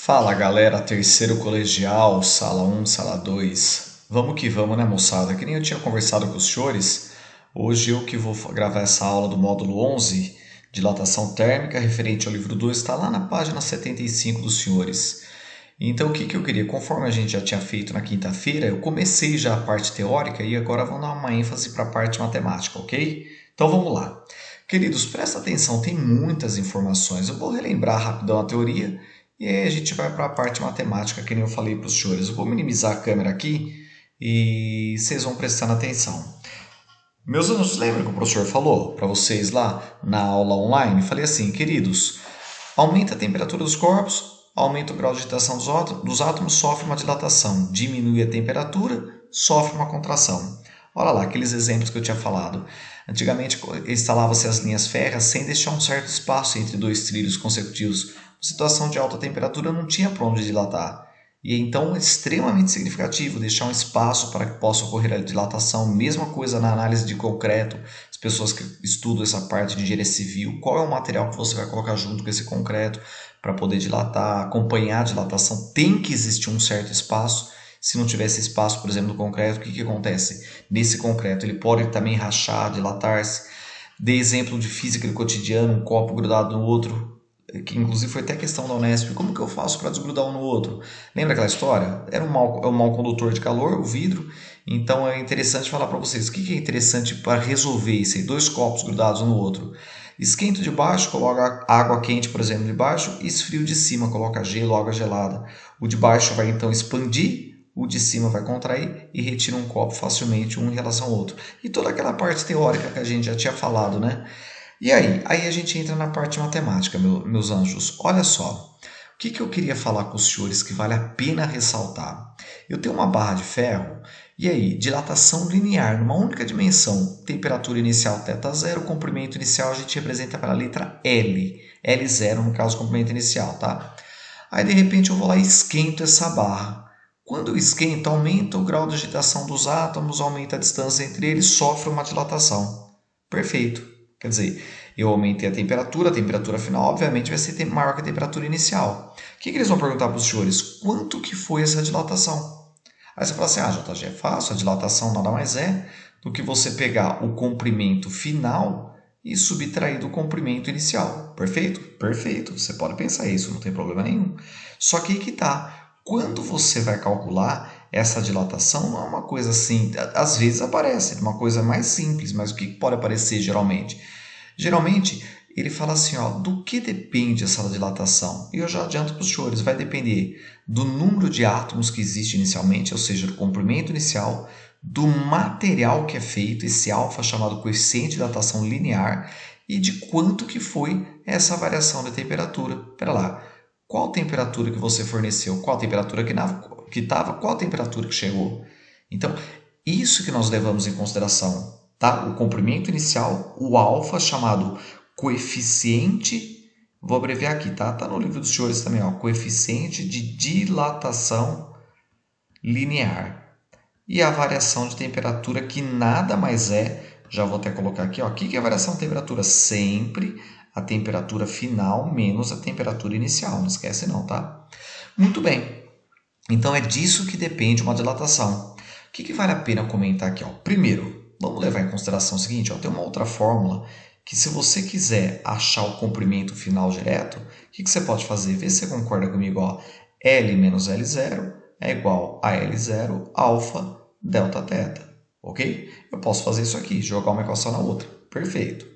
Fala galera, terceiro colegial, sala 1, sala 2. Vamos que vamos, né moçada? Que nem eu tinha conversado com os senhores, hoje eu que vou gravar essa aula do módulo 11, dilatação térmica, referente ao livro 2, está lá na página 75 dos senhores. Então o que eu queria? Conforme a gente já tinha feito na quinta-feira, eu comecei já a parte teórica e agora vamos dar uma ênfase para a parte matemática, ok? Então vamos lá. Queridos, presta atenção, tem muitas informações. Eu vou relembrar rapidão a teoria e aí a gente vai para a parte matemática, que nem eu falei para os senhores. Eu vou minimizar a câmera aqui e vocês vão prestando atenção. Meus alunos, lembram que o professor falou para vocês lá na aula online? Falei assim, queridos, aumenta a temperatura dos corpos, aumenta o grau de agitação dos átomos, sofre uma dilatação. Diminui a temperatura, sofre uma contração. Olha lá, aqueles exemplos que eu tinha falado. Antigamente instalava-se as linhas férreas sem deixar um certo espaço entre dois trilhos consecutivos. Situação de alta temperatura não tinha para onde dilatar. E então é extremamente significativo deixar um espaço para que possa ocorrer a dilatação. Mesma coisa na análise de concreto, as pessoas que estudam essa parte de engenharia civil, qual é o material que você vai colocar junto com esse concreto para poder dilatar, acompanhar a dilatação, tem que existir um certo espaço. Se não tivesse espaço, por exemplo, no concreto, o que acontece? Nesse concreto ele pode também rachar, dilatar-se. Dei exemplo de física do cotidiano, um copo grudado no outro, que inclusive foi até questão da Unesp, como que eu faço para desgrudar um no outro? Lembra aquela história? Era um mau condutor de calor, o vidro, então é interessante falar para vocês o que é interessante para resolver isso aí, dois copos grudados um no outro. Esquento de baixo, coloca água quente, por exemplo, de baixo, e esfrio de cima, coloca gelo, água gelada. O de baixo vai então expandir, o de cima vai contrair e retira um copo facilmente um em relação ao outro. E toda aquela parte teórica que a gente já tinha falado, né? E aí? Aí a gente entra na parte matemática, meus anjos. Olha só, o que eu queria falar com os senhores que vale a pena ressaltar? Eu tenho uma barra de ferro, e aí, dilatação linear numa única dimensão, temperatura inicial θ0, comprimento inicial a gente representa pela letra L, L0 no caso, comprimento inicial, tá? Aí de repente eu vou lá e esquento essa barra. Quando eu esquento, aumenta o grau de agitação dos átomos, aumenta a distância entre eles, sofre uma dilatação. Perfeito. Quer dizer, eu aumentei a temperatura final obviamente vai ser maior que a temperatura inicial. O que eles vão perguntar para os senhores? Quanto que foi essa dilatação? Aí você fala assim, JG, é fácil, a dilatação nada mais é do que você pegar o comprimento final e subtrair do comprimento inicial. Perfeito? Perfeito, você pode pensar isso, não tem problema nenhum. Só que aí que tá, quando você vai calcular essa dilatação, não é uma coisa assim, às vezes aparece uma coisa mais simples, mas o que pode aparecer geralmente? Geralmente, ele fala assim, do que depende essa dilatação? E eu já adianto para os senhores, vai depender do número de átomos que existe inicialmente, ou seja, do comprimento inicial, do material que é feito, esse alfa chamado coeficiente de dilatação linear, e de quanto que foi essa variação de temperatura. Espera lá, qual temperatura que você forneceu? Qual temperatura que estava? Qual temperatura que chegou? Então, isso que nós levamos em consideração, tá? O comprimento inicial, o alfa chamado coeficiente, vou abreviar aqui, tá? Tá no livro dos senhores também, coeficiente de dilatação linear. E a variação de temperatura, que nada mais é, já vou até colocar aqui, o que é a variação de temperatura? Sempre a temperatura final menos a temperatura inicial, não esquece não, tá? Muito bem, então é disso que depende uma dilatação. O que vale a pena comentar aqui? Primeiro, vamos levar em consideração o seguinte, tem uma outra fórmula que se você quiser achar o comprimento final direto, o que você pode fazer? Vê se você concorda comigo. L menos L0 é igual a L0 alfa delta θ. Ok? Eu posso fazer isso aqui, jogar uma equação na outra. Perfeito.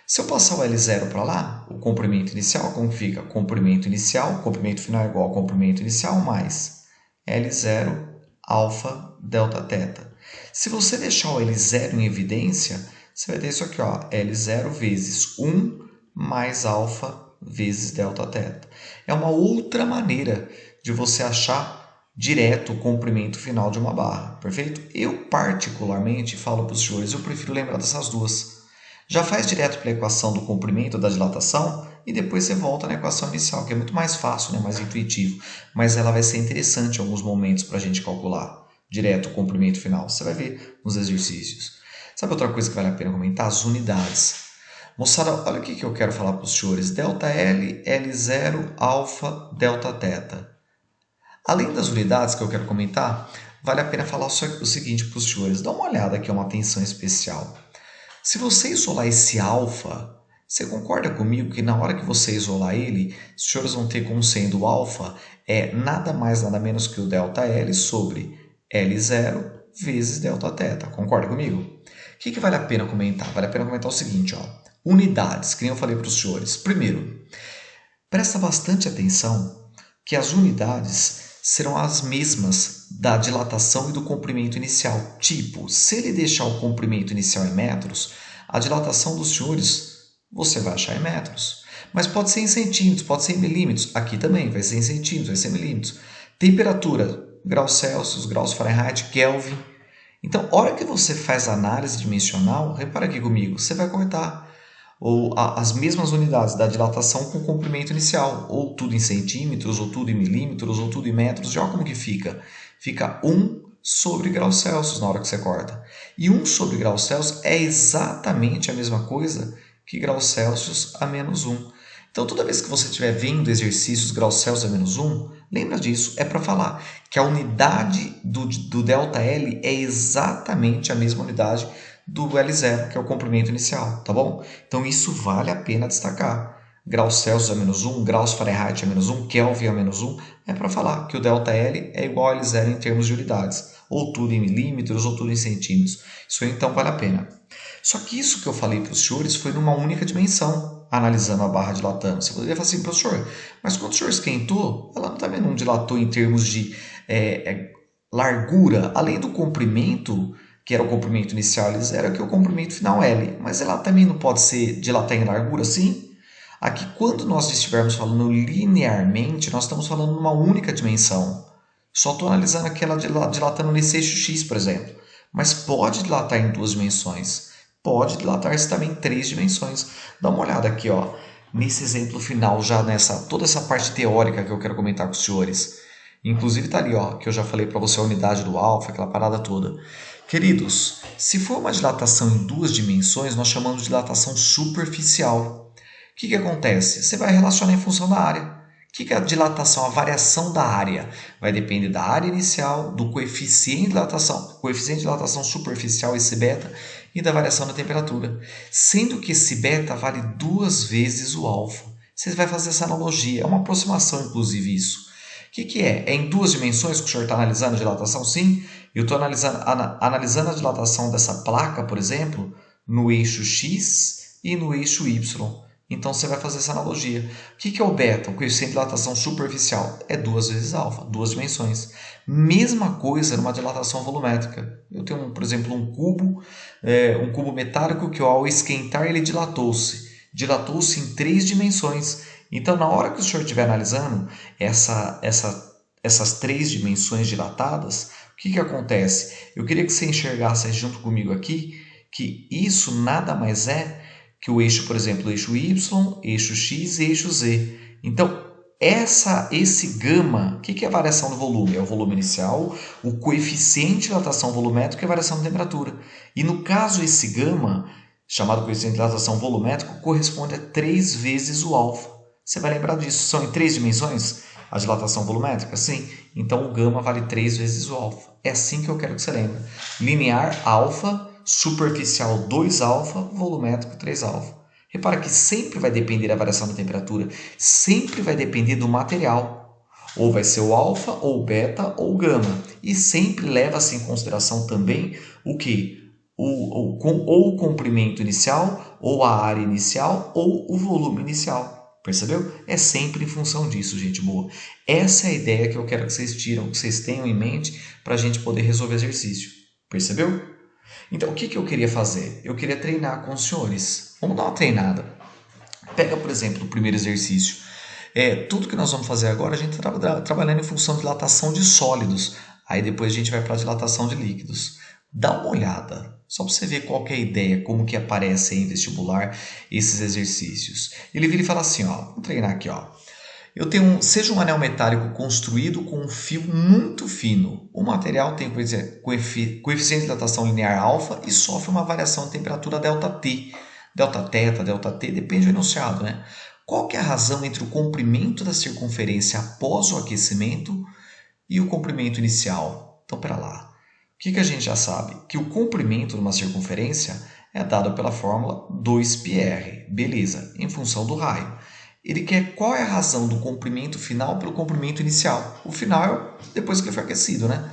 Se eu passar o L0 para lá, o comprimento inicial, como fica? Comprimento inicial, comprimento final é igual ao comprimento inicial mais L0 alfa delta θ. Se você deixar o L0 em evidência, você vai ter isso aqui, L0 vezes 1 mais alfa vezes delta θ. É uma outra maneira de você achar direto o comprimento final de uma barra, perfeito? Eu particularmente falo para os senhores, eu prefiro lembrar dessas duas. Já faz direto pela equação do comprimento da dilatação e depois você volta na equação inicial, que é muito mais fácil, mais intuitivo, mas ela vai ser interessante em alguns momentos para a gente calcular direto o comprimento final. Você vai ver nos exercícios. Sabe outra coisa que vale a pena comentar? As unidades. Moçada, olha o que eu quero falar para os senhores. Delta L, L0, alfa, delta teta. Além das unidades que eu quero comentar, vale a pena falar o seguinte para os senhores. Dá uma olhada aqui, uma atenção especial. Se você isolar esse alfa, você concorda comigo que na hora que você isolar ele, os senhores vão ter como sendo o alfa nada mais nada menos que o delta L sobre L0 vezes delta teta. Concorda comigo? O que vale a pena comentar? Vale a pena comentar o seguinte, ó. Unidades, que nem eu falei para os senhores. Primeiro, presta bastante atenção que as unidades serão as mesmas da dilatação e do comprimento inicial. Tipo, se ele deixar o comprimento inicial em metros, a dilatação dos senhores você vai achar em metros. Mas pode ser em centímetros, pode ser em milímetros. Aqui também vai ser em centímetros, vai ser em milímetros. Temperatura, graus Celsius, graus Fahrenheit, Kelvin. Então, a hora que você faz análise dimensional, repara aqui comigo, você vai cortar as mesmas unidades da dilatação com o comprimento inicial, ou tudo em centímetros, ou tudo em milímetros, ou tudo em metros. Já como que fica? Fica 1 sobre graus Celsius na hora que você corta. E 1 sobre graus Celsius é exatamente a mesma coisa que graus Celsius a menos 1. Então, toda vez que você estiver vendo exercícios graus Celsius a menos 1, lembra disso, é para falar que a unidade do ΔL é exatamente a mesma unidade do L0, que é o comprimento inicial, tá bom? Então, isso vale a pena destacar. Graus Celsius a menos 1, graus Fahrenheit a menos 1, Kelvin a menos 1, é para falar que o ΔL é igual a L0 em termos de unidades, ou tudo em milímetros, ou tudo em centímetros. Isso aí, então, vale a pena. Só que isso que eu falei para os senhores foi numa única dimensão, analisando a barra dilatando. Você poderia falar assim, professor, mas quando o senhor esquentou, ela também não dilatou em termos de largura, além do comprimento, que era o comprimento inicial L0, que é o comprimento final L. Mas ela também não pode ser dilatar em largura, sim? Aqui, quando nós estivermos falando linearmente, nós estamos falando numa única dimensão. Só estou analisando aquela dilatando nesse eixo X, por exemplo. Mas pode dilatar em 2 dimensões. Pode dilatar-se também em 3 dimensões. Dá uma olhada aqui, ó, nesse exemplo final, já nessa toda essa parte teórica que eu quero comentar com os senhores. Inclusive está ali, ó, que eu já falei para você a unidade do alfa, aquela parada toda. Queridos, se for uma dilatação em 2 dimensões, nós chamamos de dilatação superficial. O que acontece? Você vai relacionar em função da área. O que é a dilatação? A variação da área vai depender da área inicial, do coeficiente de dilatação superficial, esse beta, e da variação da temperatura. Sendo que esse beta vale 2 vezes o alfa. Você vai fazer essa analogia, é uma aproximação, inclusive, isso. O que é? É em 2 dimensões que o senhor está analisando a dilatação? Sim, eu estou analisando a dilatação dessa placa, por exemplo, no eixo X e no eixo Y. Então, você vai fazer essa analogia. O que é o beta? O coeficiente de dilatação superficial é 2 vezes alfa, 2 dimensões. Mesma coisa numa dilatação volumétrica. Eu tenho, por exemplo, um cubo metálico que ao esquentar ele dilatou-se. Dilatou-se em 3 dimensões. Então, na hora que o senhor estiver analisando essas 3 dimensões dilatadas, o que acontece? Eu queria que você enxergasse junto comigo aqui que isso nada mais é que o eixo, por exemplo, o eixo Y, eixo X e eixo Z. Então, esse gama, o que é a variação do volume? É o volume inicial, o coeficiente de dilatação volumétrica e a variação da temperatura. E no caso, esse gama, chamado coeficiente de dilatação volumétrico, corresponde a 3 vezes o alfa. Você vai lembrar disso. São em 3 dimensões a dilatação volumétrica? Sim. Então, o gama vale 3 vezes o alfa. É assim que eu quero que você lembre. Linear, alfa, superficial 2 alfa, volumétrico 3 alfa. Repara que sempre vai depender da variação da temperatura, sempre vai depender do material. Ou vai ser o alfa, ou o beta, ou o gama. E sempre leva-se em consideração também o que? Ou o comprimento inicial, ou a área inicial, ou o volume inicial. Percebeu? É sempre em função disso, gente boa. Essa é a ideia que eu quero que vocês que vocês tenham em mente para a gente poder resolver exercício. Percebeu? Então, o que eu queria fazer? Eu queria treinar com os senhores. Vamos dar uma treinada. Pega, por exemplo, o primeiro exercício. Tudo que nós vamos fazer agora, a gente está trabalhando em função de dilatação de sólidos. Aí depois a gente vai para a dilatação de líquidos. Dá uma olhada, só para você ver qual que é a ideia, como que aparece aí em vestibular esses exercícios. Ele vira e fala assim, ó, vamos treinar aqui, ó. Seja um anel metálico construído com um fio muito fino. O material tem coeficiente de dilatação linear alfa e sofre uma variação de temperatura ΔT. Δθ, ΔT, depende do enunciado, né? Qual que é a razão entre o comprimento da circunferência após o aquecimento e o comprimento inicial? Então, pera lá. O que a gente já sabe? Que o comprimento de uma circunferência é dado pela fórmula 2πr. Beleza, em função do raio. Ele quer qual é a razão do comprimento final pelo comprimento inicial. O final é depois que ele foi aquecido, né?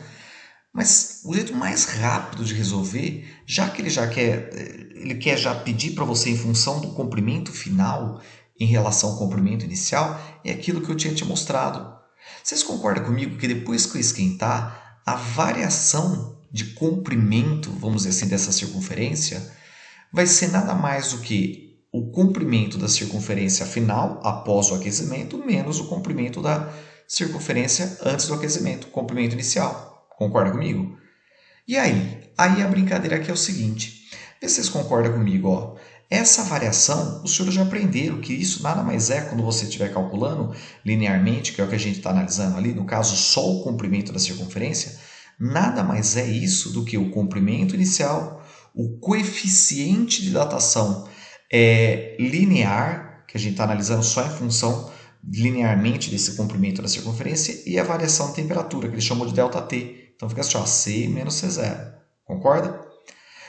Mas o jeito mais rápido de resolver, já que ele quer já pedir para você em função do comprimento final em relação ao comprimento inicial, é aquilo que eu tinha te mostrado. Vocês concordam comigo que depois que eu esquentar, a variação de comprimento, vamos dizer assim, dessa circunferência, vai ser nada mais do que o comprimento da circunferência final após o aquecimento menos o comprimento da circunferência antes do aquecimento, comprimento inicial. Concorda comigo? E aí? Aí a brincadeira aqui é o seguinte. Vê se vocês concordam comigo. Ó. Essa variação, os senhores já aprenderam que isso nada mais é quando você estiver calculando linearmente, que é o que a gente está analisando ali, no caso só o comprimento da circunferência, nada mais é isso do que o comprimento inicial, o coeficiente de dilatação linear, que a gente está analisando só em função linearmente desse comprimento da circunferência, e a variação de temperatura, que ele chamou de ΔT. Então fica assim, ó, C menos C0. Concorda?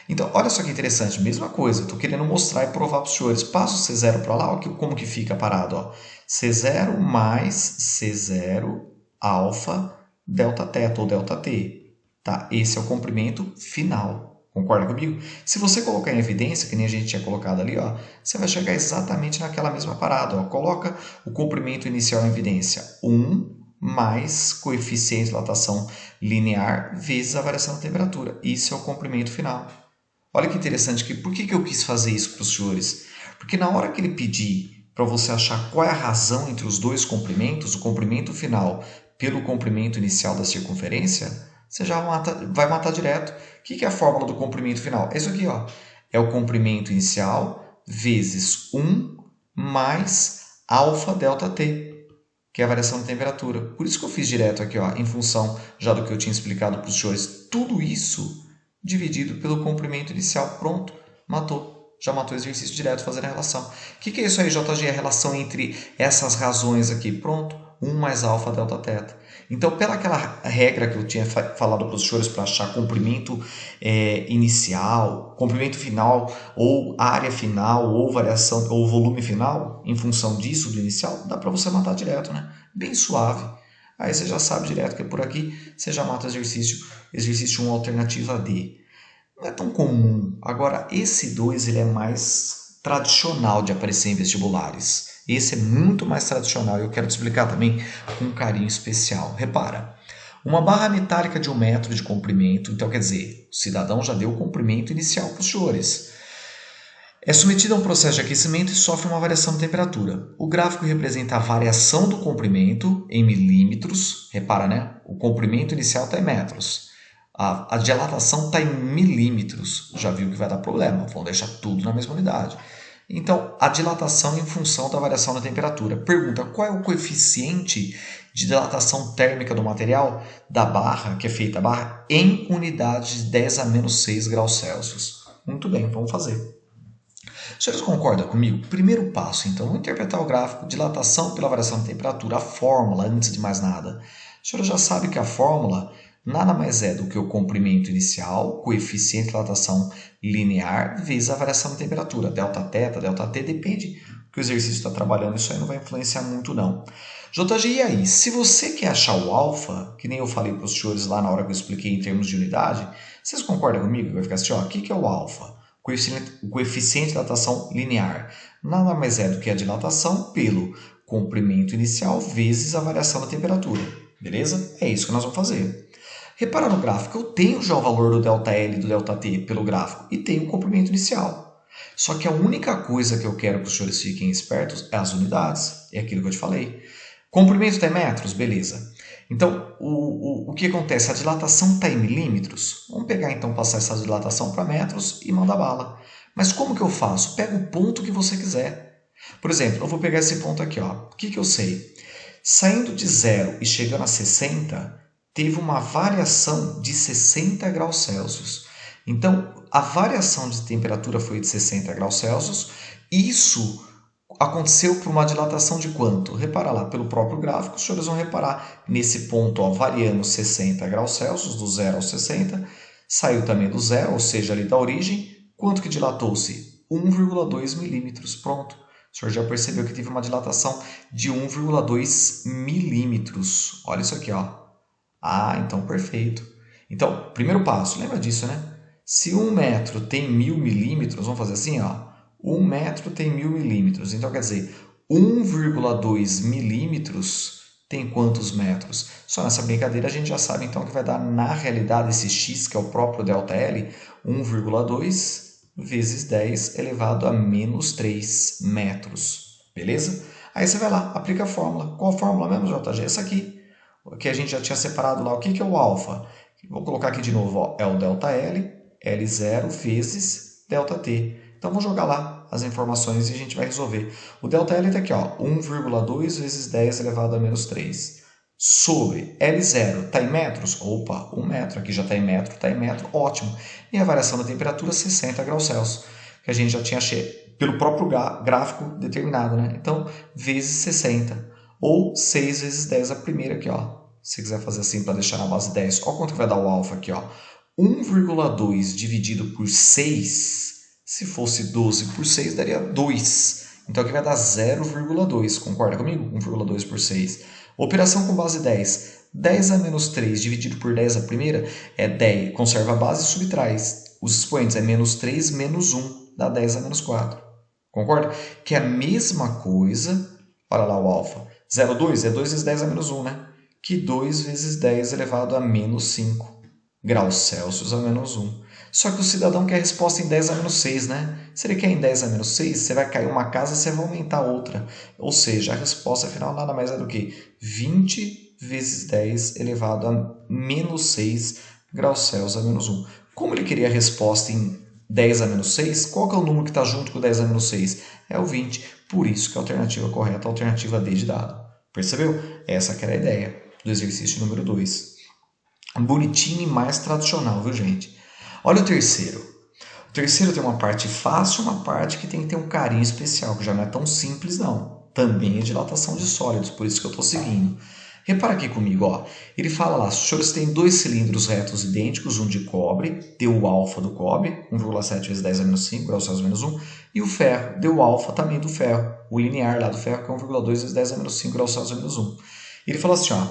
Então, olha só que interessante, mesma coisa, estou querendo mostrar e provar para os senhores. Passa o C0 para lá, ó, como que fica parado? Ó. C0 mais C0 alfa Δθ ou ΔT. Tá? Esse é o comprimento final. Concorda comigo? Se você colocar em evidência, que nem a gente tinha colocado ali, ó, você vai chegar exatamente naquela mesma parada. Ó. Coloca o comprimento inicial em evidência. 1 mais coeficiente de dilatação linear vezes a variação da temperatura. Isso é o comprimento final. Olha que interessante, por que eu quis fazer isso para os senhores? Porque na hora que ele pedir para você achar qual é a razão entre os dois comprimentos, o comprimento final pelo comprimento inicial da circunferência, você já vai matar direto. O que é a fórmula do comprimento final? É isso aqui, ó. É o comprimento inicial vezes 1 mais alfa ΔT, que é a variação de temperatura. Por isso que eu fiz direto aqui, ó, em função já do que eu tinha explicado para os senhores. Tudo isso dividido pelo comprimento inicial. Pronto, matou. Já matou o exercício direto fazendo a relação. O que é isso aí, JG? A relação entre essas razões aqui. Pronto, 1 mais alfa Δθ. Então, pela aquela regra que eu tinha falado para os senhores para achar comprimento inicial, comprimento final, ou área final, ou variação, ou volume final, em função disso, do inicial, dá para você matar direto, né? Bem suave. Aí você já sabe direto que por aqui você já mata exercício 1, alternativa D. Não é tão comum. Agora, esse 2 ele é mais tradicional de aparecer em vestibulares. Esse é muito mais tradicional e eu quero te explicar também com um carinho especial. Repara, uma barra metálica de 1 metro de comprimento, então quer dizer, o cidadão já deu o comprimento inicial para os senhores. É submetida a um processo de aquecimento e sofre uma variação de temperatura. O gráfico representa a variação do comprimento em milímetros. Repara, né? O comprimento inicial está em metros. A dilatação está em milímetros. Já viu que vai dar problema. Vão deixar tudo na mesma unidade. Então, a dilatação em função da variação da temperatura. Pergunta, qual é o coeficiente de dilatação térmica do material da barra, que é feita a barra, em unidades de 10 a menos 6 graus Celsius? Muito bem, vamos fazer. Os senhores concordam comigo? Primeiro passo, então, vamos interpretar o gráfico, dilatação pela variação de temperatura, a fórmula, antes de mais nada. O senhor já sabe que a fórmula nada mais é do que o comprimento inicial, coeficiente de dilatação linear, vezes a variação de temperatura. Δθ, ΔT, depende do que o exercício está trabalhando, isso aí não vai influenciar muito não. JG, e aí? Se você quer achar o alfa, que nem eu falei para os senhores lá na hora que eu expliquei em termos de unidade, vocês concordam comigo? Vai ficar assim, ó, o que é o alfa? O coeficiente de dilatação linear nada mais é do que a dilatação pelo comprimento inicial vezes a variação da temperatura. Beleza? É isso que nós vamos fazer. Repara no gráfico, eu tenho já o valor do ΔL e do ΔT pelo gráfico e tenho o comprimento inicial. Só que a única coisa que eu quero que os senhores fiquem espertos é as unidades. É aquilo que eu te falei. Comprimento está em metros? Beleza. Então, o que acontece? A dilatação está em milímetros? Vamos pegar então, passar essa dilatação para metros e mandar bala. Mas como que eu faço? Pega o ponto que você quiser. Por exemplo, eu vou pegar esse ponto aqui. Ó. O que eu sei? Saindo de 0 e chegando a 60, teve uma variação de 60 graus Celsius. Então, a variação de temperatura foi de 60 graus Celsius. Isso aconteceu por uma dilatação de quanto? Repara lá, pelo próprio gráfico, os senhores vão reparar nesse ponto, ó, variando 60 graus Celsius, do 0 ao 60, saiu também do zero, ou seja, ali da origem. Quanto que dilatou-se? 1,2 milímetros. Pronto. O senhor já percebeu que teve uma dilatação de 1,2 milímetros. Olha isso aqui, ó. Ah, então perfeito. Então, primeiro passo, lembra disso, né? Se 1 metro tem 1000 milímetros, vamos fazer assim, ó. 1 metro tem 1000 milímetros. Então, quer dizer, 1,2 milímetros tem quantos metros? Só nessa brincadeira a gente já sabe, então, que vai dar, na realidade, esse x, que é o próprio ΔL, 1,2 vezes 10 elevado a menos 3 metros. Beleza? Aí você vai lá, aplica a fórmula. Qual a fórmula mesmo, JG? Essa aqui, que a gente já tinha separado lá. O que é o alfa? Vou colocar aqui de novo, ó, é o ΔL, L0 vezes ΔT. Então, vou jogar lá as informações e a gente vai resolver. O ΔL está aqui, ó, 1,2 vezes 10 elevado a menos 3. Sobre L0, está em metros? Opa, 1 metro. Aqui já está em metro, ótimo. E a variação da temperatura, 60 graus Celsius, que a gente já tinha pelo próprio gráfico determinado, né? Então, vezes 60. Ou 6 vezes 10 a primeira aqui, ó. Se quiser fazer assim para deixar na base 10. Olha quanto que vai dar o alfa aqui, ó. 1,2 dividido por 6, se fosse 12 por 6, daria 2. Então aqui vai dar 0,2. Concorda comigo? 1,2 por 6. Operação com base 10. 10 a menos 3 dividido por 10 a primeira é 10. Conserva a base e subtrai. Os expoentes é menos 3 menos 1. Dá 10 a menos 4. Concorda? Que é a mesma coisa. Olha lá o alfa. 0,2 é 2 vezes 10 a menos 1, né? Que 2 vezes 10 elevado a menos 5 graus Celsius a menos 1. Só que o cidadão quer a resposta em 10 a menos 6, né? Se ele quer em 10 a menos 6, você vai cair uma casa e você vai aumentar outra. Ou seja, a resposta final nada mais é do que 20 vezes 10 elevado a menos 6 graus Celsius a menos 1. Como ele queria a resposta em 10 a menos 6, qual que é o número que está junto com 10 a menos 6? É o 20. Por isso que a alternativa correta é a alternativa D de dado. Percebeu? Essa que era a ideia do exercício número 2. Bonitinho e mais tradicional, viu, gente? Olha o terceiro. O terceiro tem uma parte fácil e uma parte que tem que ter um carinho especial, que já não é tão simples, não. Também é dilatação de sólidos, por isso que eu estou seguindo. Repara aqui comigo, ó. Ele fala lá, os senhores têm dois cilindros retos idênticos, um de cobre, deu o alfa do cobre, 1,7 vezes 10 a menos 5, graus Celsius menos 1, e o ferro, deu o alfa também do ferro, o linear lá do ferro, que é 1,2 vezes 10 a menos 5, graus Celsius menos 1. Ele fala assim, ó,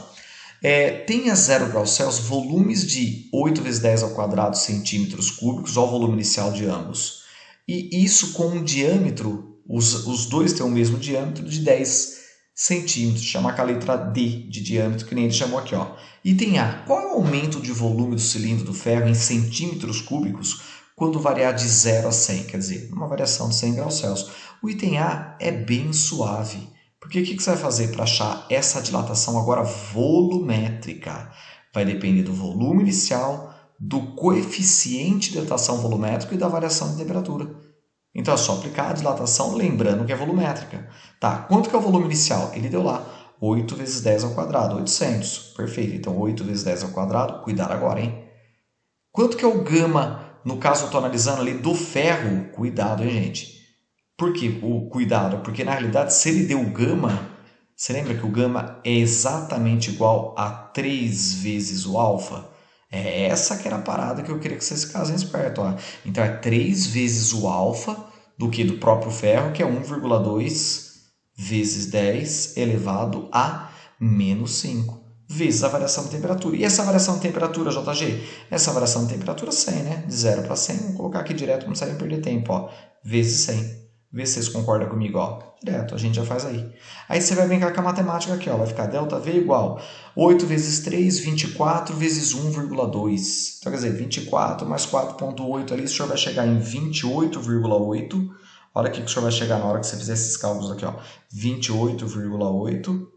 tem a 0 graus Celsius volumes de 8 vezes 10 ao quadrado centímetros cúbicos, ó, o volume inicial de ambos. E isso com um diâmetro, os dois têm o mesmo diâmetro de 10 centímetros, chamar com a letra D de diâmetro, que nem ele chamou aqui. Ó. Item A, qual é o aumento de volume do cilindro do ferro em centímetros cúbicos quando variar de 0 a 100? Quer dizer, uma variação de 100 graus Celsius. O item A é bem suave. Porque o que você vai fazer para achar essa dilatação agora volumétrica? Vai depender do volume inicial, do coeficiente de dilatação volumétrico e da variação de temperatura. Então é só aplicar a dilatação lembrando que é volumétrica. Tá, quanto que é o volume inicial? Ele deu lá 8 vezes 10 ao quadrado, 800. Perfeito, então 8 vezes 10 ao quadrado, cuidado agora, hein? Quanto que é o gama, no caso eu estou analisando ali, do ferro? Cuidado, hein, gente? Por que o cuidado? Porque na realidade, se ele deu gama, você lembra que o gama é exatamente igual a 3 vezes o alfa? É essa que era a parada que eu queria que vocês ficassem espertos. Ó. Então é 3 vezes o alfa do que do próprio ferro, que é 1,2 vezes 10 elevado a menos 5, vezes a variação de temperatura. E essa variação de temperatura, JG? Essa variação de temperatura 100, né? De 0 para 100, vamos colocar aqui direto, não precisa perder tempo. Ó. Vezes 100. Vê se vocês concordam comigo, ó. Direto, a gente já faz aí. Aí você vai brincar com a matemática aqui, ó. Vai ficar ΔV igual 8 vezes 3, 24 vezes 1,2. Então, quer dizer, 24 mais 4,8 ali, o senhor vai chegar em 28,8. Olha aqui que o senhor vai chegar na hora que você fizer esses cálculos aqui, ó. 28,8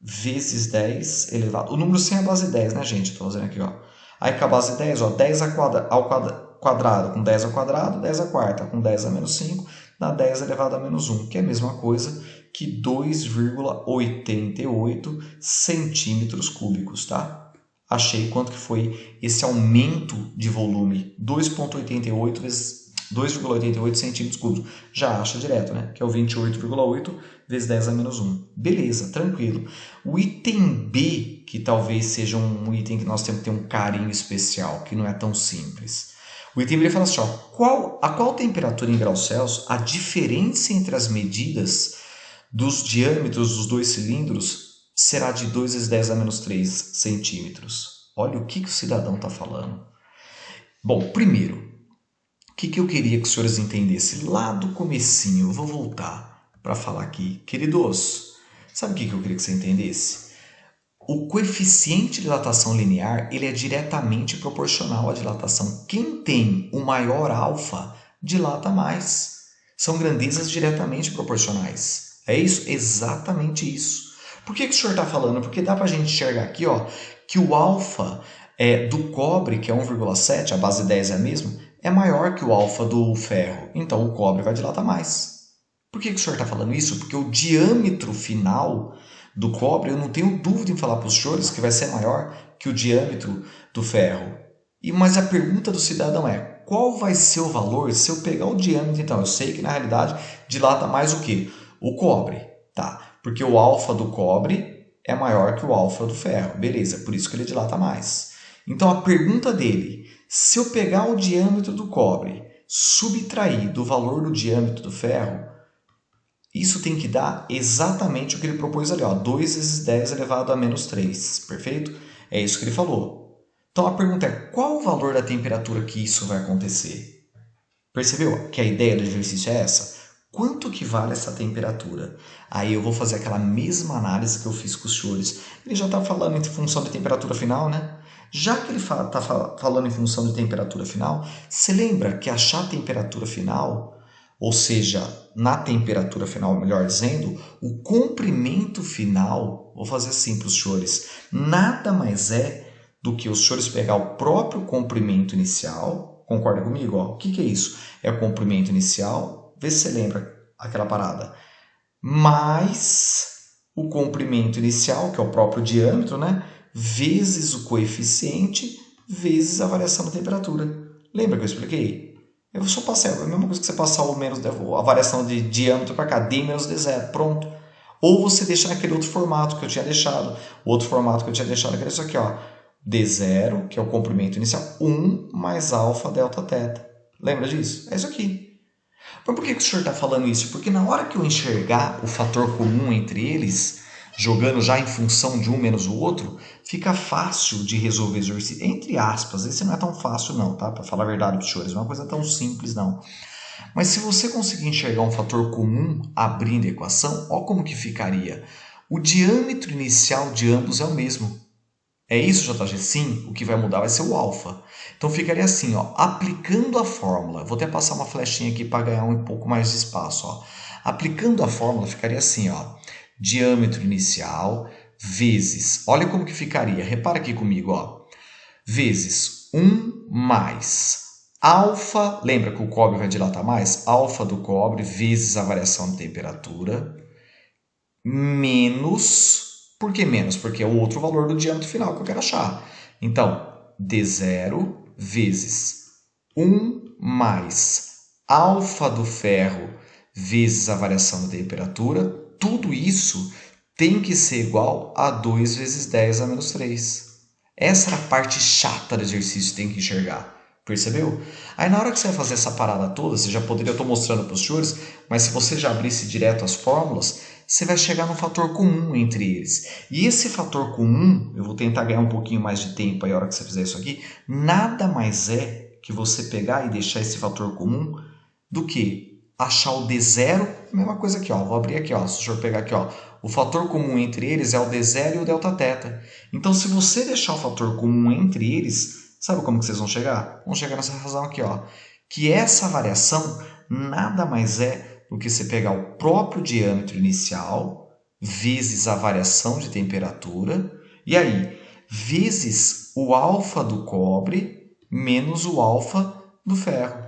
vezes 10 elevado. O número 100 é a base 10, né, gente? Estou fazendo aqui, ó. Aí com a base 10, ó, 10 ao quadrado com 10 ao quadrado, 10 à quarta com 10 a menos 5, dá 10 elevado a menos 1, que é a mesma coisa que 2,88 centímetros cúbicos, tá? achei quanto que foi esse aumento de volume, 2,88 vezes 2,88 centímetros cúbicos. Já acha direto, né? Que é o 28,8 vezes 10 a menos 1. Beleza, tranquilo. O item B, que talvez seja um item que nós temos que ter um carinho especial, que não é tão simples. O item B fala assim, ó, a qual temperatura em graus Celsius a diferença entre as medidas dos diâmetros dos dois cilindros será de 2 vezes 10 a menos 3 centímetros. Olha o que o cidadão está falando. Bom, primeiro, o que eu queria que os senhores entendessem? Lá do comecinho, eu vou voltar para falar aqui. Queridos, sabe o que eu queria que você entendesse? O coeficiente de dilatação linear ele é diretamente proporcional à dilatação. Quem tem o maior alfa, dilata mais. São grandezas diretamente proporcionais. É isso? Exatamente isso. Por que o senhor está falando? Porque dá para a gente enxergar aqui ó, que o alfa do cobre, que é 1,7, a base 10 é a mesma, é maior que o alfa do ferro. Então o cobre vai dilatar mais. Por que o senhor está falando isso? Porque o diâmetro final do cobre, eu não tenho dúvida em falar para os senhores que vai ser maior que o diâmetro do ferro. Mas a pergunta do cidadão é, qual vai ser o valor se eu pegar o diâmetro? Então, eu sei que na realidade dilata mais o quê? O cobre, tá? Porque o alfa do cobre é maior que o alfa do ferro. Beleza, por isso que ele dilata mais. Então, a pergunta dele, se eu pegar o diâmetro do cobre, subtrair do valor do diâmetro do ferro, isso tem que dar exatamente o que ele propôs ali, ó, 2 vezes 10 elevado a menos 3, perfeito? É isso que ele falou. Então a pergunta é, qual o valor da temperatura que isso vai acontecer? Percebeu que a ideia do exercício é essa? Quanto que vale essa temperatura? Aí eu vou fazer aquela mesma análise que eu fiz com os senhores. Ele já está falando em função de temperatura final, né? Já que ele está falando em função de temperatura final, você lembra que achar a temperatura final, ou seja, na temperatura final, melhor dizendo, o comprimento final, vou fazer assim para os senhores, nada mais é do que os senhores pegar o próprio comprimento inicial, concorda comigo? Ó, o que é isso? É o comprimento inicial, vê se você lembra aquela parada, mais o comprimento inicial, que é o próprio diâmetro, né? Vezes o coeficiente, vezes a variação da temperatura. Lembra que eu expliquei? Eu só passei, a mesma coisa que você passar a variação de diâmetro para cá, d menos d0, pronto. Ou você deixa naquele outro formato que eu tinha deixado. O outro formato que eu tinha deixado era isso aqui, ó. D0, que é o comprimento inicial, 1 mais alfa delta θ. Lembra disso? É isso aqui. Mas por que o senhor está falando isso? Porque na hora que eu enxergar o fator comum entre eles, jogando já em função de um menos o outro, fica fácil de resolver exercício. Entre aspas, esse não é tão fácil não, tá? Para falar a verdade para os senhores, não é uma coisa tão simples não. Mas se você conseguir enxergar um fator comum abrindo a equação, ó como que ficaria. O diâmetro inicial de ambos é o mesmo. É isso, JG? Sim, o que vai mudar vai ser o alfa. Então ficaria assim, ó, aplicando a fórmula, vou até passar uma flechinha aqui para ganhar um pouco mais de espaço. Ó. Aplicando a fórmula ficaria assim, ó, diâmetro inicial vezes, olha como que ficaria, repara aqui comigo, ó, vezes 1 mais alfa, lembra que o cobre vai dilatar mais? Alfa do cobre vezes a variação de temperatura, menos... Por que menos? Porque é o outro valor do diâmetro final que eu quero achar. Então, D0 vezes 1 mais alfa do ferro vezes a variação da temperatura, tudo isso tem que ser igual a 2 vezes 10 a menos 3. Essa é a parte chata do exercício que tem que enxergar. Percebeu? Aí na hora que você vai fazer essa parada toda, você já poderia, eu estou mostrando para os senhores, mas se você já abrisse direto as fórmulas, você vai chegar no fator comum entre eles. E esse fator comum, eu vou tentar ganhar um pouquinho mais de tempo aí na hora que você fizer isso aqui, nada mais é que você pegar e deixar esse fator comum do que achar o D0, mesma coisa aqui, ó, vou abrir aqui, ó, se o senhor pegar aqui, ó, o fator comum entre eles é o D0 e o delta θ. Então, se você deixar o fator comum entre eles, sabe como que vocês vão chegar? Vão chegar nessa razão aqui, ó, que essa variação nada mais é do que você pegar o próprio diâmetro inicial vezes a variação de temperatura e aí vezes o alfa do cobre menos o alfa do ferro.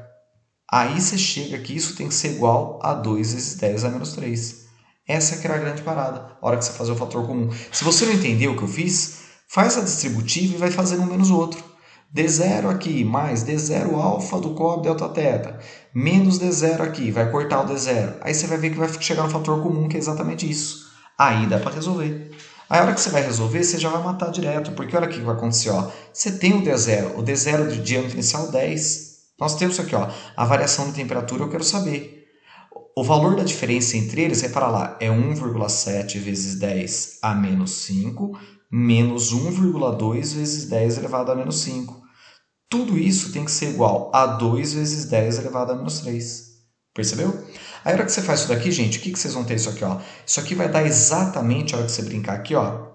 Aí você chega que isso tem que ser igual a 2 vezes 10 a menos 3. Essa que era a grande parada, a hora que você fazer o fator comum. Se você não entendeu o que eu fiz, Faz a distributiva e vai fazendo um menos o outro. D0 aqui, mais D0 alfa do cobre delta θ, menos D0 aqui, vai cortar o D0. Aí você vai ver que vai chegar no fator comum, que é exatamente isso. Aí dá para resolver. Aí a hora que você vai resolver, você já vai matar direto, porque olha o que vai acontecer. Ó. Você tem o D0 de diâmetro inicial 10. Nós temos aqui, ó, a variação de temperatura, eu quero saber. O valor da diferença entre eles, repara lá, é 1,7 vezes 10 a menos 5, menos 1,2 vezes 10 elevado a menos 5. Tudo isso tem que ser igual a 2 vezes 10 elevado a menos 3. Percebeu? Aí, a hora que você faz isso daqui, gente, o que vocês vão ter isso aqui? Ó? Isso aqui vai dar exatamente, a hora que você brincar aqui, ó.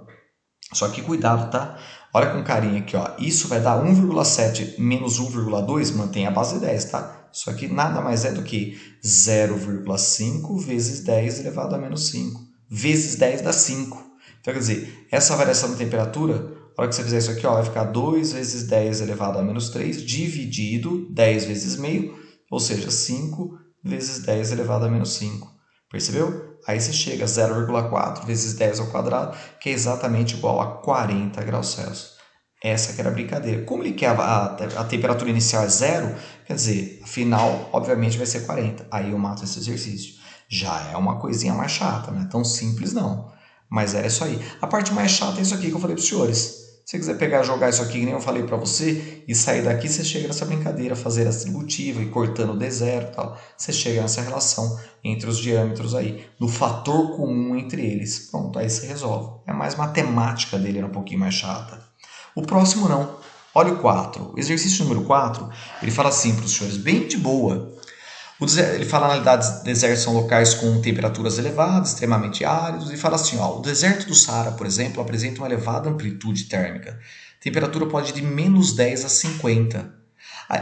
Só que cuidado, tá? Olha com carinho aqui, ó. Isso vai dar 1,7 menos 1,2, mantém a base 10, tá? Isso aqui nada mais é do que 0,5 vezes 10 elevado a menos 5. Vezes 10 dá 5. Então, quer dizer, essa variação de temperatura, a hora que você fizer isso aqui, ó, vai ficar 2 vezes 10 elevado a menos 3, dividido 10 vezes meio, ou seja, 5 vezes 10 elevado a menos 5. Percebeu? Aí você chega a 0,4 vezes 10 ao quadrado, que é exatamente igual a 40 graus Celsius. Essa que era a brincadeira. Como ele quer a temperatura inicial é 0, quer dizer, a final, obviamente, vai ser 40. Aí eu mato esse exercício. Já é uma coisinha mais chata, não é tão simples não. Mas era isso aí. A parte mais chata é isso aqui que eu falei para os senhores. Se você quiser pegar jogar isso aqui, que nem eu falei para você, e sair daqui, você chega nessa brincadeira, fazer a distributiva e cortando o D0 e tal. Você chega nessa relação entre os diâmetros aí, no fator comum entre eles. Pronto, aí você resolve. É mais matemática dele, era um pouquinho mais chata. O próximo não. Olha o 4. O exercício número 4, ele fala assim para os senhores, bem de boa. Ele fala analidades desertos são locais com temperaturas elevadas, extremamente áridos, e fala assim, ó, o deserto do Saara, por exemplo, apresenta uma elevada amplitude térmica. A temperatura pode ir de menos 10 a 50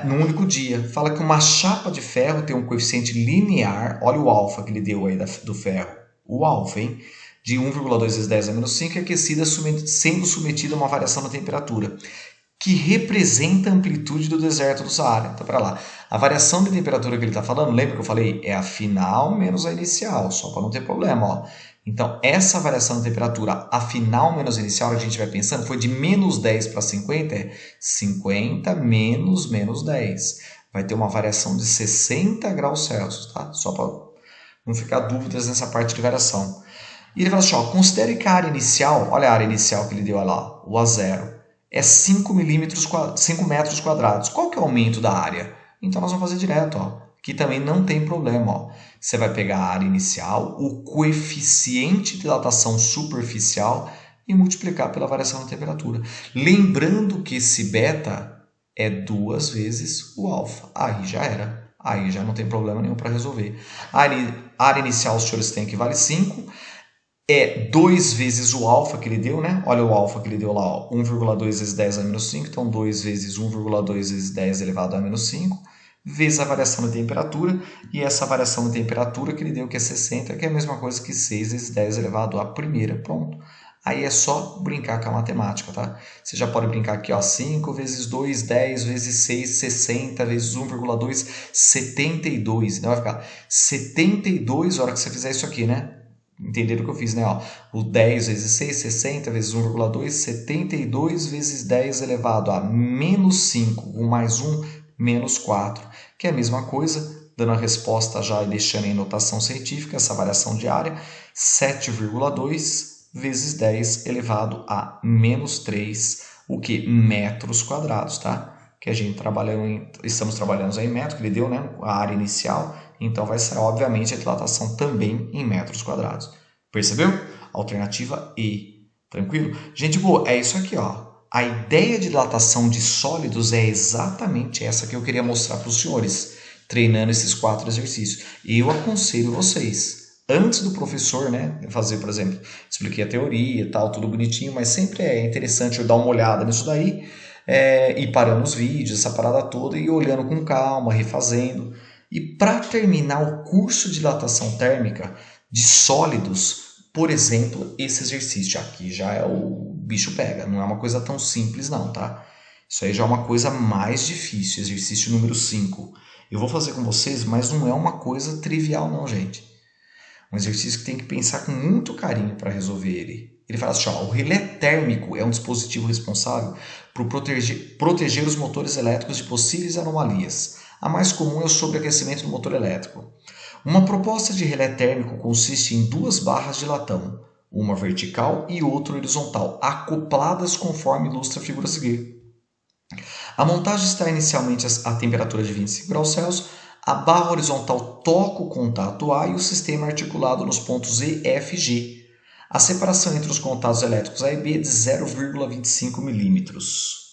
num único dia. Fala que uma chapa de ferro tem um coeficiente linear, olha o alfa que ele deu aí do ferro, o alfa, hein? De 1,2 vezes 10 a menos 5 é aquecida sendo submetida a uma variação da temperatura, que representa a amplitude do deserto do Saara. Então, para lá. A variação de temperatura que ele está falando, lembra que eu falei? É a final menos a inicial, só para não ter problema. Ó. Então, essa variação de temperatura, a final menos a inicial, a gente vai pensando, foi de menos 10 para 50, é 50 menos menos 10. Vai ter uma variação de 60 graus Celsius, tá? Só para não ficar dúvidas nessa parte de variação. E ele fala assim, ó, considere que a área inicial, olha a área inicial que ele deu lá, o A0, é 5 metros quadrados. Qual que é o aumento da área? Então nós vamos fazer direto. Ó. Aqui também não tem problema. Ó. Você vai pegar a área inicial, o coeficiente de dilatação superficial e multiplicar pela variação da temperatura. Lembrando que esse beta é 2 vezes o alfa. Aí já era. Aí já não tem problema nenhum para resolver. A área inicial, os senhores têm que vale 5. É 2 vezes o alfa que ele deu, né? Olha o alfa que ele deu lá, 1,2 vezes 10 a menos 5. Então, 2 vezes 1,2 vezes 10 elevado a menos 5, vezes a variação de temperatura. E essa variação de temperatura que ele deu, que é 60, que é a mesma coisa que 6 vezes 10 elevado à primeira. Pronto. Aí é só brincar com a matemática, tá? Você já pode brincar aqui, ó, 5 vezes 2, 10 vezes 6, 60 vezes 1,2, 72. Então vai ficar 72, a hora que você fizer isso aqui, né? Entenderam o que eu fiz, né? Ó, o 10 vezes 6, 60 vezes 1,2, 72 vezes 10 elevado a menos 5, com mais 1, menos 4, que é a mesma coisa, dando a resposta já e deixando em notação científica, essa variação de área, 7,2 vezes 10 elevado a menos 3, o que? Metros quadrados, tá? Que a gente estamos trabalhando aí em metro, que ele deu, né? A área inicial, então vai ser, obviamente, a dilatação também em metros quadrados. Percebeu? Alternativa E. Tranquilo? Gente boa, é isso aqui, ó. A ideia de dilatação de sólidos é exatamente essa que eu queria mostrar para os senhores, treinando esses 4 exercícios. Eu aconselho vocês, antes do professor, né, fazer, por exemplo, expliquei a teoria e tal, tudo bonitinho, mas sempre é interessante eu dar uma olhada nisso daí, ir parando os vídeos, essa parada toda, e olhando com calma, refazendo. E para terminar o curso de dilatação térmica de sólidos, por exemplo, esse exercício aqui já é o bicho pega, não é uma coisa tão simples não, tá? Isso aí já é uma coisa mais difícil, exercício número 5. Eu vou fazer com vocês, mas não é uma coisa trivial não, gente. Um exercício que tem que pensar com muito carinho para resolver ele. Ele fala assim, ó, o relé térmico é um dispositivo responsável por proteger os motores elétricos de possíveis anomalias. A mais comum é o sobreaquecimento do motor elétrico. Uma proposta de relé térmico consiste em duas barras de latão, uma vertical e outra horizontal, acopladas conforme ilustra a figura a seguir. A montagem está inicialmente a temperatura de 25 graus Celsius, a barra horizontal toca o contato A e o sistema é articulado nos pontos E, F e G. A separação entre os contatos elétricos A e B é de 0,25 milímetros.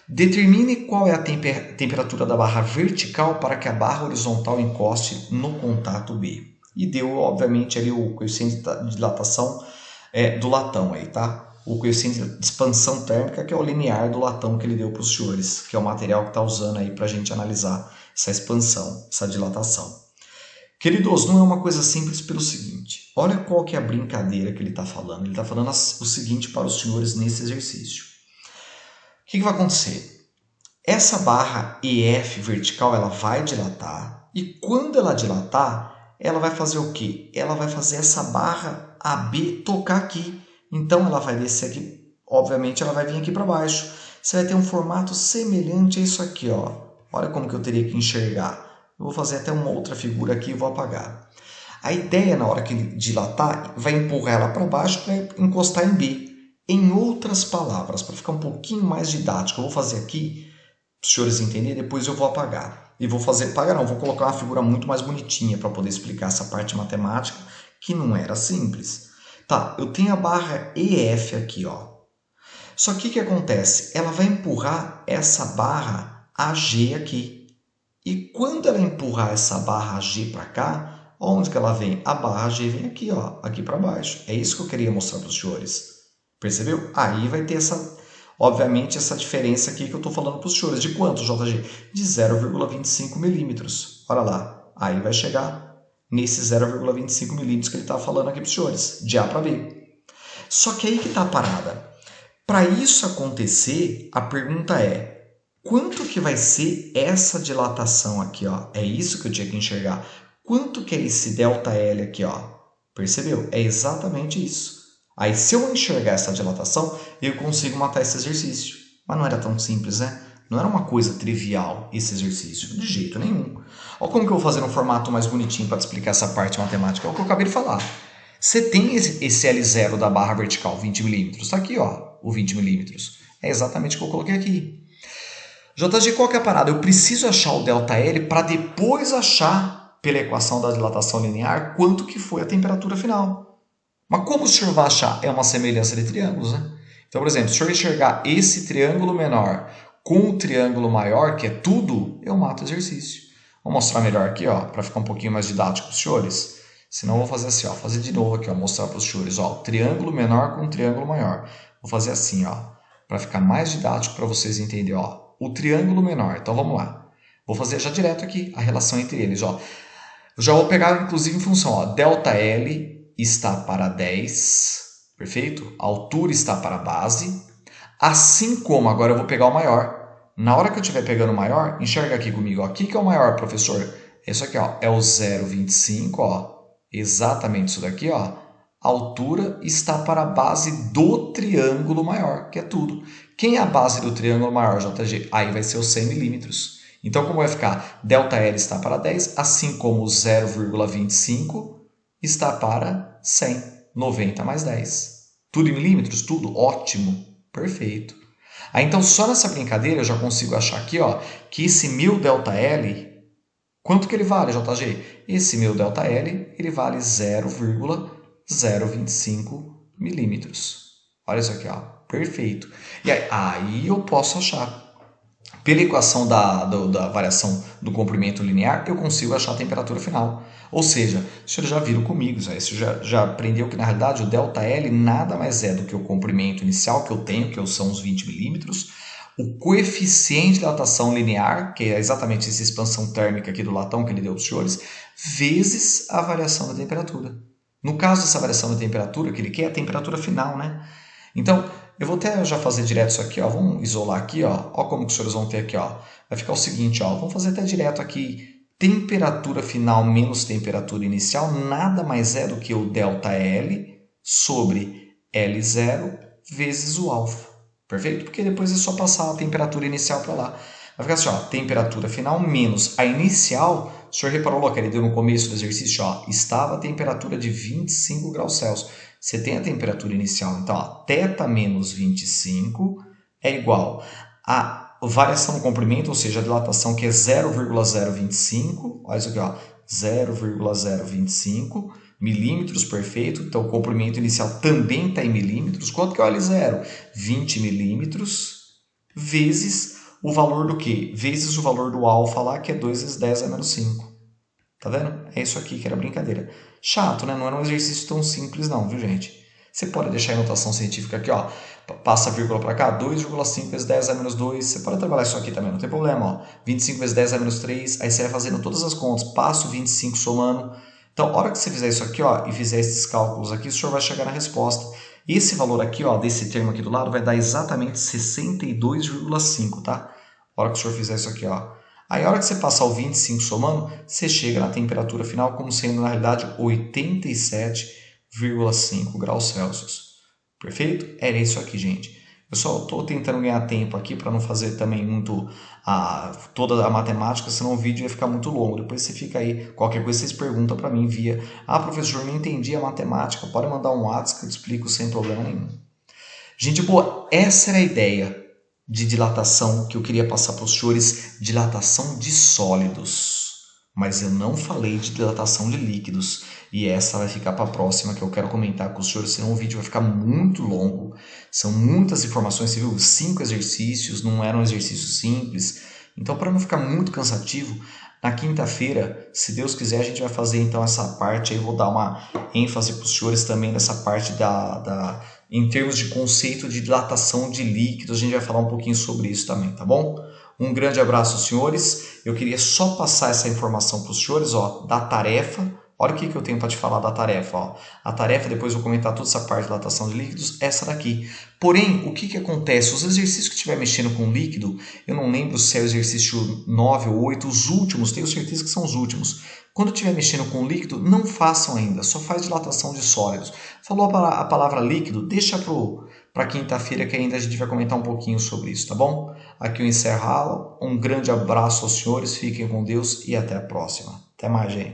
Determine qual é a temperatura da barra vertical para que a barra horizontal encoste no contato B. E deu, obviamente, ali o coeficiente de dilatação do latão aí, tá? O coeficiente de expansão térmica, que é o linear do latão que ele deu para os senhores, que é o material que está usando aí para a gente analisar essa expansão, essa dilatação. Queridos, não é uma coisa simples pelo seguinte. Olha qual que é a brincadeira que ele está falando. Ele está falando o seguinte para os senhores nesse exercício. O que vai acontecer? Essa barra EF vertical ela vai dilatar e quando ela dilatar, ela vai fazer o quê? Ela vai fazer essa barra AB tocar aqui. Então ela vai descer aqui, obviamente ela vai vir aqui para baixo. Você vai ter um formato semelhante a isso aqui, ó. Olha como que eu teria que enxergar. Eu vou fazer até uma outra figura aqui e vou apagar. A ideia na hora que ele dilatar, vai empurrar ela para baixo para encostar em B. Em outras palavras, para ficar um pouquinho mais didático, eu vou fazer aqui, para os senhores entenderem, depois eu vou apagar. E vou vou colocar uma figura muito mais bonitinha para poder explicar essa parte matemática, que não era simples. Tá, eu tenho a barra EF aqui, ó. Só que o que acontece? Ela vai empurrar essa barra AG aqui. E quando ela empurrar essa barra AG para cá, onde que ela vem? A barra AG vem aqui, ó, aqui para baixo. É isso que eu queria mostrar para os senhores. Percebeu? Aí vai ter obviamente, essa diferença aqui que eu estou falando para os senhores. De quanto, JG? De 0,25 milímetros. Olha lá. Aí vai chegar nesse 0,25 milímetros que ele está falando aqui para os senhores. De A para B. Só que aí que está a parada. Para isso acontecer, a pergunta é: quanto que vai ser essa dilatação aqui, ó? É isso que eu tinha que enxergar. Quanto que é esse ΔL aqui, ó? Percebeu? É exatamente isso. Aí, se eu enxergar essa dilatação, eu consigo matar esse exercício. Mas não era tão simples, né? Não era uma coisa trivial esse exercício, de jeito nenhum. Olha como que eu vou fazer um formato mais bonitinho para te explicar essa parte matemática. É o que eu acabei de falar. Você tem esse L0 da barra vertical, 20 milímetros. Está aqui, ó, o 20 milímetros. É exatamente o que eu coloquei aqui. JG, qual que é a parada? Eu preciso achar o ΔL para depois achar, pela equação da dilatação linear, quanto que foi a temperatura final. Mas como o senhor vai achar? É uma semelhança de triângulos, né? Então, por exemplo, se o senhor enxergar esse triângulo menor com o triângulo maior, que é tudo, eu mato o exercício. Vou mostrar melhor aqui, ó, para ficar um pouquinho mais didático para os senhores. Senão eu vou fazer assim, ó, fazer de novo aqui, ó, mostrar para os senhores, ó, o triângulo menor com o triângulo maior. Vou fazer assim, ó, para ficar mais didático para vocês entenderem, ó, o triângulo menor. Então vamos lá. Vou fazer já direto aqui a relação entre eles, ó. Eu já vou pegar inclusive em função, ó, ΔL está para 10, perfeito? A altura está para a base, assim como agora eu vou pegar o maior. Na hora que eu estiver pegando o maior, enxerga aqui comigo, ó, aqui que é o maior, professor? Isso aqui, ó, é o 0,25, ó, exatamente isso daqui, ó. A altura está para a base do triângulo maior, que é tudo. Quem é a base do triângulo maior, JG? Aí vai ser os 100 milímetros. Então, como vai ficar? ΔL está para 10, assim como o 0,25 está para 100. 90 mais 10. Tudo em milímetros? Tudo? Ótimo. Perfeito. Aí, então, só nessa brincadeira eu já consigo achar aqui, ó, que esse meu ΔL, quanto que ele vale, JG? Esse meu ΔL, ele vale 0,025 milímetros. Olha isso aqui, ó. Perfeito. E aí eu posso achar. Pela equação da variação do comprimento linear, eu consigo achar a temperatura final. Ou seja, vocês já viram comigo, você já aprendeu que na realidade o ΔL nada mais é do que o comprimento inicial que eu tenho, que são os 20 milímetros, o coeficiente de dilatação linear, que é exatamente essa expansão térmica aqui do latão que ele deu para os senhores, vezes a variação da temperatura. No caso dessa variação da temperatura, que ele quer é a temperatura final, né? Então, eu vou até já fazer direto isso aqui, ó. Vamos isolar aqui, ó. Ó como que os senhores vão ter aqui, ó. Vai ficar o seguinte, ó. Vamos fazer até direto aqui. Temperatura final menos temperatura inicial nada mais é do que o ΔL sobre L0 vezes o alfa. Perfeito? Porque depois é só passar a temperatura inicial para lá. Vai ficar assim, ó, temperatura final menos a inicial. O senhor reparou lá que ele deu no começo do exercício, ó, estava a temperatura de 25 graus Celsius. Você tem a temperatura inicial, então, ó, θ menos 25 é igual a variação no comprimento, ou seja, a dilatação que é 0,025, olha isso aqui, ó, 0,025 milímetros, perfeito. Então, o comprimento inicial também está em milímetros. Quanto que é o L0? 20 milímetros vezes o valor do quê? Vezes o valor do alfa lá, que é 2 vezes 10 a menos 5. Tá vendo? É isso aqui que era brincadeira. Chato, né? Não era um exercício tão simples não, viu, gente? Você pode deixar a notação científica aqui, ó. Passa a vírgula para cá, 2,5 vezes 10 a menos 2. Você pode trabalhar isso aqui também, não tem problema, ó. 25 vezes 10 a menos 3. Aí você vai fazendo todas as contas. Passa o 25 somando. Então, a hora que você fizer isso aqui, ó, e fizer esses cálculos aqui, o senhor vai chegar na resposta. Esse valor aqui, ó, desse termo aqui do lado, vai dar exatamente 62,5, tá? A hora que o senhor fizer isso aqui, ó. Aí, a hora que você passar o 25 somando, você chega na temperatura final como sendo, na realidade, 87,5 graus Celsius. Perfeito? Era isso aqui, gente. Eu só estou tentando ganhar tempo aqui para não fazer também muito toda a matemática, senão o vídeo ia ficar muito longo. Depois você fica aí, qualquer coisa vocês perguntam para mim via professor, não entendi a matemática, pode mandar um WhatsApp que eu te explico sem problema nenhum. Gente boa, essa era a ideia de dilatação que eu queria passar para os senhores, dilatação de sólidos. Mas eu não falei de dilatação de líquidos. E essa vai ficar para a próxima, que eu quero comentar com os senhores, senão o vídeo vai ficar muito longo. São muitas informações, você viu? 5 exercícios, não era um exercício simples. Então, para não ficar muito cansativo, na quinta-feira, se Deus quiser, a gente vai fazer então essa parte aí. Vou dar uma ênfase para os senhores também nessa parte em termos de conceito de dilatação de líquidos. A gente vai falar um pouquinho sobre isso também, tá bom? Um grande abraço, senhores. Eu queria só passar essa informação para os senhores, ó, da tarefa. Olha o que eu tenho para te falar da tarefa. Ó. A tarefa, depois eu vou comentar toda essa parte de dilatação de líquidos, essa daqui. Porém, o que acontece? Os exercícios que estiver mexendo com líquido, eu não lembro se é o exercício 9 ou 8, os últimos, tenho certeza que são os últimos. Quando estiver mexendo com líquido, não façam ainda, só faz dilatação de sólidos. Falou a palavra líquido, deixa para quinta-feira que ainda a gente vai comentar um pouquinho sobre isso, tá bom? Aqui eu encerro a aula. Um grande abraço aos senhores, fiquem com Deus e até a próxima. Até mais, gente.